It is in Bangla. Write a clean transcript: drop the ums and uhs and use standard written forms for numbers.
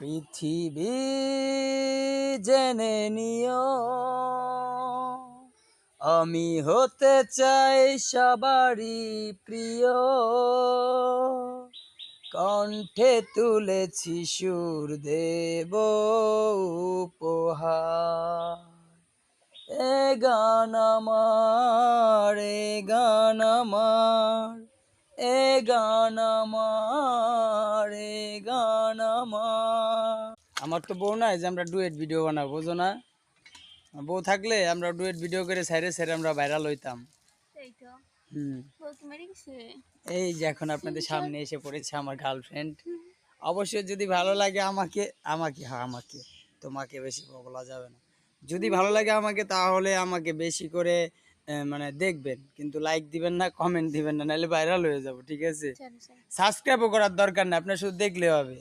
পৃথিবী জেনে নিও, আমি হতে চাই সবারই প্রিয়। কণ্ঠে তুলেছি সুর দেব উপহার। এ গান আমার, এ গান আমার, এ গান আমার, এ গান আমার। আমার তো বউ নাই যে আমরা ডুয়েট ভিডিও বানাবো, বুঝো না? বউ থাকলে আমরা ডুয়েট ভিডিও করে সাইডে সাইডে আমরা ভাইরাল হইতাম। এই যে এখন আপনাদের সামনে এসে পড়েছে আমার গার্লফ্রেন্ড। অবশ্যই যদি ভালো লাগে আমাকে, আমাকে তোমাকে বেশি বলা যাবে না। যদি ভালো লাগে আমাকে তাহলে আমাকে বেশি করে মানে দেখবেন, কিন্তু লাইক দিবেন না, কমেন্ট দিবেন না, নাহলে ভাইরাল হয়ে যাব, ঠিক আছে? সাবস্ক্রাইবও করার দরকার না, আপনার শুধু দেখলে হবে।